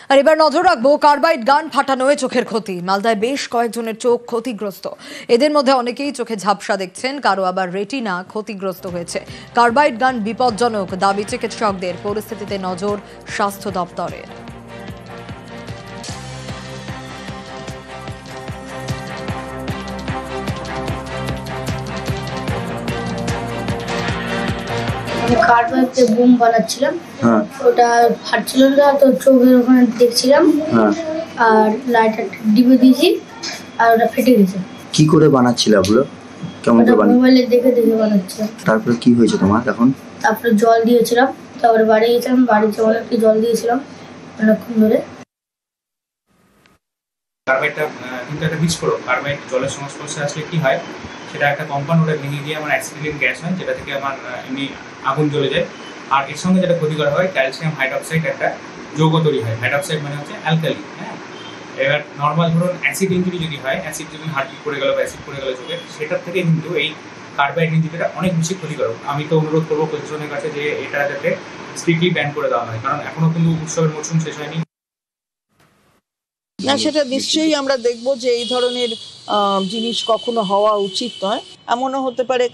আর এবার নজর রাখবো কার্বাইড গান ফাটানোয় চোখের ক্ষতি। মালদায় বেশ কয়েকজনের চোখ ক্ষতিগ্রস্ত। এদের মধ্যে অনেকেই চোখে ঝাপসা দেখছেন, কারো আবার রেটিনা ক্ষতিগ্রস্ত হয়েছে। কার্বাইড গান বিপজ্জনক, দাবি চিকিৎসকদের। পরিস্থিতিতে নজর স্বাস্থ্য দপ্তরের। কার্বাইডে বোম বানাচ্ছিলাম, ওটা ফাটছিল না, তো চোখের ওখানে দেখছিলাম, আর লাইটার ডিবে দিয়েছি আর ওটা ফেটে গেছে। কি করে বানাচ্ছিল ওগুলো? কেমন করে মোবাইলে দেখে দেখে বানাচ্ছিলাম। তারপরে কি হয়েছে তোমার এখন? তারপরে জল দিয়েছিলাম, তারপরে বাড়ি গেছিলাম, বাড়িতে অনেকটা জল দিয়েছিলাম অনেকক্ষণ ধরে। কার্বাইডটা কিন্তু একটা বিস্ফোরক। কার্বাইড জলের সংস্পর্শে আসলে কি হয়, সেটা একটা কম্পাউন্ড, ওটা ভেঙে গিয়ে আমার অ্যাসিডিক গ্যাস হয়, যেটা থেকে আমার এমনি আগুন জ্বলে যায়। আর এর সঙ্গে যেটা ক্ষতি করা হয়, ক্যালসিয়াম হাইড্রক্সাইড একটা যৌগ তৈরি হয়। হাইড্রক্সাইড মানে হচ্ছে অ্যালকালি। এবার নর্মাল ধরুন অ্যাসিড ইঞ্জুরি যদি হয়, অ্যাসিড যদি হার্টবিট পড়ে গেল বা অ্যাসিড পড়ে গেল চোখে, সেটার থেকে কিন্তু এই কার্বাইড ইঞ্জুরিটা অনেক বেশি ক্ষতিকারক। আমি তো অনুরোধ করবো প্রশাসনের কাছে যে এটা যাতে স্ট্রিক্টলি ব্যান করে দেওয়া হয়, কারণ এখনো কিন্তু উৎসবের মরশুম শেষ হয়নি। না, সেটা নিশ্চয়ই আমরা দেখবো যে এই ধরনের জিনিস কখনো হওয়া উচিত নয়। এমনও হতে পারে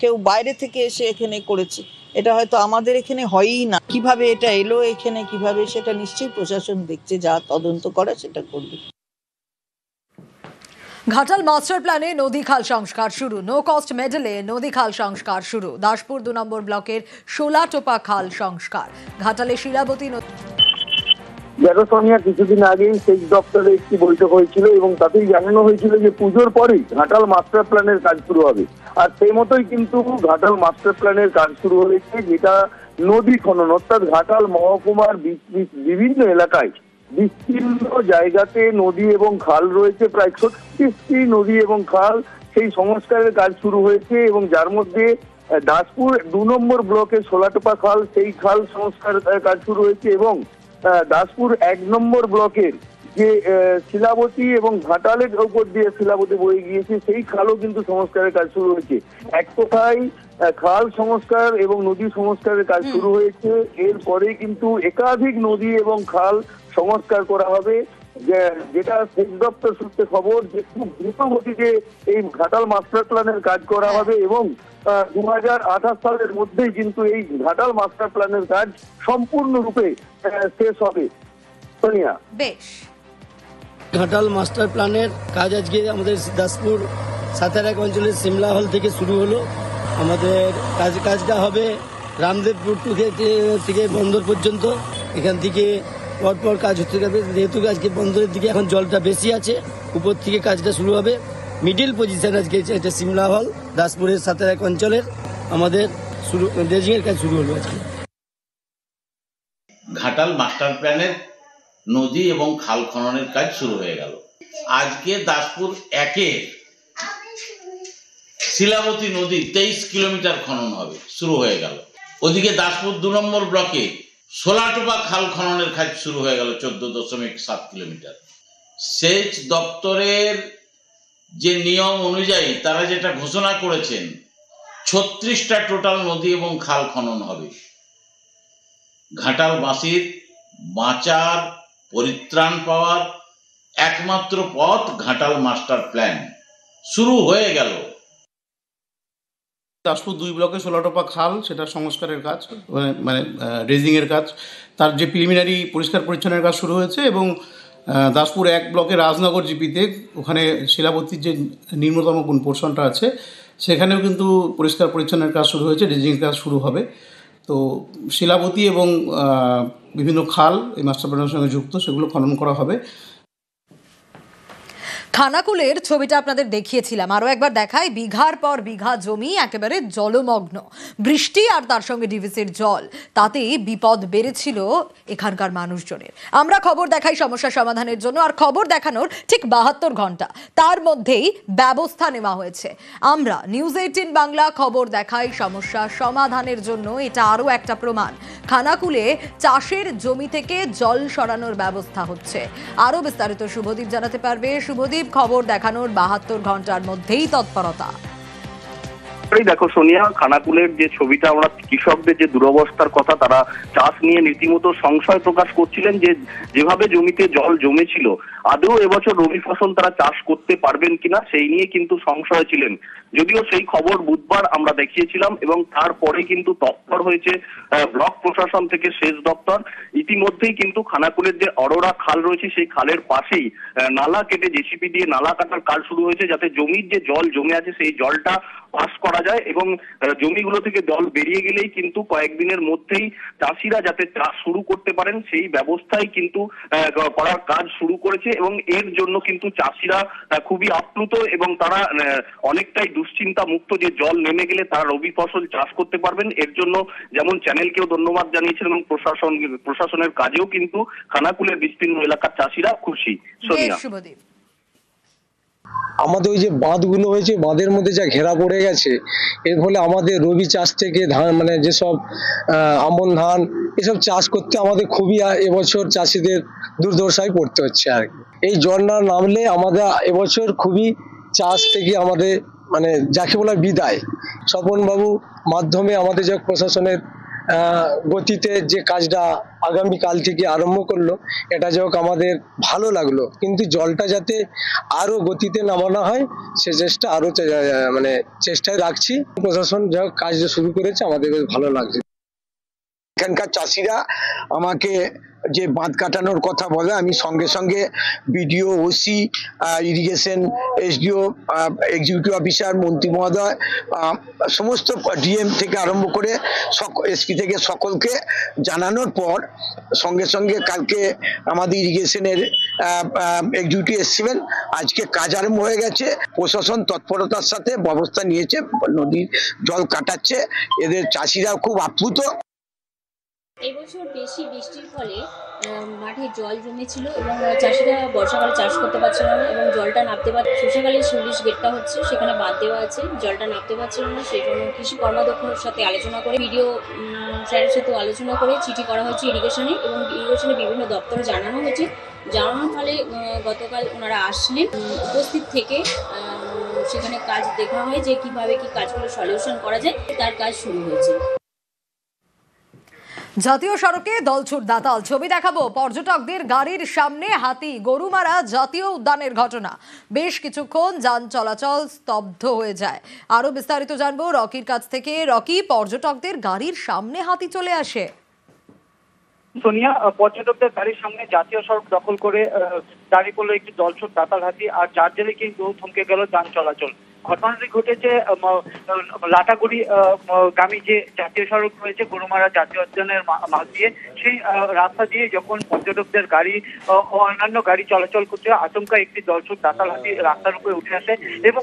কেউ বাইরে থেকে এসে এখানে করেছে, এটা হয়তো আমাদের এখানে হয়ই না। কিভাবে এটা এলো এখানে, কিভাবে, সেটা নিশ্চয়ই প্রশাসন দেখছে, যা তদন্ত করা সেটা করবে। ঘাটাল মাস্টার প্ল্যানে নদী খাল সংস্কার শুরু। নো কস্ট মেডেলে নদী খাল সংস্কার শুরু। দাসপুর 2 নম্বর ব্লকের শোলাটোপা খাল সংস্কার। ঘাটালে শিলাবতী সোনিয়া, কিছুদিন আগেই সেচ দপ্তরে একটি বৈঠক হয়েছিল এবং তাতেই জানানো হয়েছিল যে পুজোর পরেই ঘাটাল মাস্টার প্ল্যানের কাজ শুরু হবে। আর সেই মতোই কিন্তু ঘাটাল মাস্টার প্ল্যানের কাজ শুরু হয়েছে, যেটা নদী খনন, অর্থাৎ ঘাটাল মহকুমার বিভিন্ন এলাকায় বিস্তীর্ণ জায়গাতে নদী এবং খাল রয়েছে, প্রায় 36টি নদী এবং খাল। সেই সংস্কারের কাজ শুরু হয়েছে এবং যার মধ্যে দাসপুর 2 নম্বর ব্লকের শোলাটোপা খাল, সেই খাল সংস্কার কাজ শুরু হয়েছে এবং দাসপুর 1 নম্বর ব্লকের যে শিলাবতী এবং ঘাটালের উপর দিয়ে শিলাবতী বয়ে গিয়েছে, সেই খালও কিন্তু সংস্কারের কাজ শুরু হয়েছে। এক কথায় খাল সংস্কার এবং নদী সংস্কারের কাজ শুরু হয়েছে। এরপরে কিন্তু একাধিক নদী এবং খাল সংস্কার করা হবে, যেটা সেচ দপ্তর সূত্রে খবর যে খুব দ্রুত গতিতে এই ঘাটাল মাস্টার প্ল্যানের কাজ করা হবে এবং 2028 সালের মধ্যেই কিন্তু এই ঘাটাল মাস্টার প্ল্যানের কাজ সম্পূর্ণরূপে শেষ হবে। সোনিয়া, বেশ। ঘাটাল মাস্টার প্ল্যানের কাজ আজকে আমাদের দাসপুর 7 অঞ্চলের সিমলা হল থেকে শুরু হলো। আমাদের কাজটা হবে রামদেবপুর থেকে বন্দর পর্যন্ত। এখান থেকে পরপর কাজ হতে যাবে, যেহেতু আজকে বন্দরের দিকে এখন জলটা বেশি আছে, উপর থেকে কাজটা শুরু হবে। মিডিল পজিশন আজকে এটা সিমলা হল দাসপুরের 7 অঞ্চলের আমাদের ড্রেজিংয়ের কাজ শুরু হলো আজকে। ঘাটাল মাস্টার প্ল্যানের নদী এবং খাল খননের কাজ শুরু হয়ে গেল। আজকে দাসপুর 1-এর শিলাবতী নদী 23 কিলোমিটার খনন হবে, শুরু হয়ে গেল। ওদিকে দাসপুর 2 নম্বর ব্লকে শোলাটোপা খাল খননের কাজ শুরু হয়ে গেল 14.7 কিলোমিটার। সেচ দপ্তরের যে নিয়ম অনুযায়ী তারা যেটা ঘোষণা করেছেন, 36টা টোটাল নদী এবং খাল খনন হবে। ঘাটালবাসীর বাঁচার, পরিত্রাণ পাওয়ার একমাত্র পথ ঘাটাল মাস্টার প্ল্যান শুরু হয়ে গেল। দাসপুর 2 ব্লকে শোলাটোপা খাল, সেটা সংস্কারের কাজ, মানে ড্রেজিংয়ের কাজ, তার যে প্রিলিমিনারি পরিষ্কার পরিচ্ছন্নের কাজ শুরু হয়েছে এবং দাসপুর 1 ব্লকে রাজনগর জিপিতে ওখানে শিলাবতীর যে নিম্নতম কোন পোর্শনটা আছে সেখানেও কিন্তু পরিষ্কার পরিচ্ছন্নের কাজ শুরু হয়েছে, ড্রেজিংয়ের কাজ শুরু হবে। তো শিলাবতী এবং বিভিন্ন খাল এই মাস্টার প্ল্যানের সঙ্গে যুক্ত, সেগুলো খনন করা হবে। খানাকুলের ছবিটা আপনাদের দেখিয়েছিলাম, আরো একবার দেখাই। বিঘার পর বিঘা জমি একেবারে জলমগ্ন। বৃষ্টি আর তার সঙ্গে ডিভিসির জল, তাতে বিপদ বেড়েছিল এখানকার মানুষজনের। আমরা খবর দেখাই সমস্যা সমাধানের জন্য, আর খবর দেখানোর ঠিক 72 ঘন্টা তার মধ্যেই ব্যবস্থা নেওয়া হয়েছে। আমরা নিউজ 18 বাংলা খবর দেখাই সমস্যা সমাধানের জন্য। এটা আরো একটা প্রমাণ। খানাকুলে চাষের জমি থেকে জল সরানোর ব্যবস্থা হচ্ছে। আরো বিস্তারিত শুভদীপ জানাতে পারবে। শুভদীপ, খবর দেখানোর 72 ঘন্টার মধ্যেই তৎপরতা। একেবারেই দেখো সোনিয়া, খানাকুলের যে ছবিটা আমরা কৃষকদের যে দুরবস্থার কথা, তারা চাষ নিয়ে রীতিমতো সংশয় প্রকাশ করছিলেন যে যেভাবে জমিতে জল জমেছিল আদৌ এবছর রবি ফসল তারা চাষ করতে পারবেন কিনা সেই নিয়ে কিন্তু সংশয় ছিলেন। যদিও সেই খবর বুধবার আমরা দেখিয়েছিলাম এবং তারপরে কিন্তু তৎপর হয়েছে ব্লক প্রশাসন থেকে সেচ দপ্তর। ইতিমধ্যেই কিন্তু খানাকুলের যে অরোরা খাল রয়েছে সেই খালের পাশেই নালা কেটে জেসিপি দিয়ে নালা কাটার কাজ শুরু হয়েছে, যাতে জমির যে জল জমে আছে সেই জলটা পাস করা যায় এবং জমিগুলো থেকে জল বেরিয়ে গেলেই কিন্তু কয়েকদিনের মধ্যেই চাষিরা যাতে চাষ শুরু করতে পারেন সেই ব্যবস্থাই কিন্তু করার কাজ শুরু করেছে এবং এর জন্য কিন্তু চাষিরা খুবই আপ্লুত এবং তারা অনেকটাই দুশ্চিন্তা মুক্ত যে জল নেমে গেলে তারা রবি ফসল চাষ করতে পারবেন। এর জন্য যেমন চ্যানেলকেও ধন্যবাদ জানিয়েছেন এবং প্রশাসনের কাজেও কিন্তু খানাকুলের বিস্তীর্ণ এলাকার চাষিরা খুশি। সোনিয়া, আমাদের ওই যে বাঁধগুলো হয়েছে, বাঁধের মধ্যে যা ঘেরা পড়ে গেছে, এর ফলে আমাদের রবি চাষ থেকে ধান মানে যেসব আমন ধান এসব চাষ করতে আমাদের খুবই এবছর চাষিদের দুর্দশায় পড়তে হচ্ছে। আর এই জল না নামলে আমাদের এবছর খুবই চাষ থেকে আমাদের মানে যাকে বলা বিদায়। স্বপনবাবু মাধ্যমে আমাদের যে প্রশাসনের গতিতে যে কাজটা আগামীকাল থেকে আরম্ভ করলো, এটা যাই হোক আমাদের ভালো লাগলো, কিন্তু জলটা যাতে আরো গতিতে নামানো হয় সে চেষ্টা আরো মানে চেষ্টায় রাখছি। প্রশাসন যাই হোক কাজ শুরু করেছে, আমাদের বেশ ভালো লাগছে। এখানকার চাষিরা আমাকে যে বাঁধ কাটানোর কথা বলে, আমি সঙ্গে সঙ্গে BDO, OC, irrigation, SDO, executive officer, মন্ত্রী মহোদয়, সমস্ত ডিএম থেকে আরম্ভ করে এসপি থেকে সকলকে জানানোর পর সঙ্গে সঙ্গে কালকে আমাদের ইরিগেশনের এক্সিকিউটিভ এসছিলেন, আজকে কাজ আরম্ভ হয়ে গেছে। প্রশাসন তৎপরতার সাথে ব্যবস্থা নিয়েছে, নদীর জল কাটাচ্ছে, এদের চাষিরা খুব আপ্লুত। এবছর বেশি বৃষ্টির ফলে মাঠে জল জমেছিল এবং চাষিরা বর্ষাকালে চাষ করতে পারছিল না এবং জলটা নামতে পারছে। শস্যকালে স্লুইস গেটটা হচ্ছে, সেখানে বাঁধ দেওয়া আছে, জলটা নামতে পারছিল না। সেই জন্য কৃষি কর্মাধ্যক্ষের সাথে আলোচনা করে, ভিডিও স্যারের সাথে আলোচনা করে চিঠি করা হয়েছে ইরিগেশনে এবং ইরিগেশনে বিভিন্ন দপ্তরে জানানো হয়েছে। জানানোর ফলে গতকাল ওনারা আসলেন, উপস্থিত থেকে সেখানে কাজ দেখা হয় যে কিভাবে কি কাজগুলো সলিউশন করা যায়, তার কাজ শুরু হয়েছে। জাতীয় সড়কে দলছুট দাতাল, ছবি দেখাবো পর্যটকদের গাড়ির সামনে হাতি, গরুমারা জাতীয় উদ্যানের ঘটনা। বেশ কিছুক্ষণ যান চলাচল স্তব্ধ হয়ে যায়। আরো বিস্তারিত জানবো রকির কাছ থেকে। রকি, পর্যটকদের গাড়ির সামনে হাতি চলে আসে। সোনিয়া, পর্যটকদের গাড়ির সামনে জাতীয় সড়ক দখল করে দাঁড়িয়ে পড়লো একটি দলছুট দাতাল হাতি, আর যার জেরে কিন্তু থমকে গেল যান চলাচল। ঘটনাটি ঘটেছে লাটাগুড়ি গামী যে জাতীয় সড়ক রয়েছে গরুমারা জাতীয় উদ্যানের মাঝ দিয়ে, সেই রাস্তা দিয়ে যখন পর্যটকদের গাড়ি ও অন্যান্য গাড়ি চলাচল করছে, আচমকা একটি দলছুট দাতাল হাতি রাস্তার উপরে উঠে আসে এবং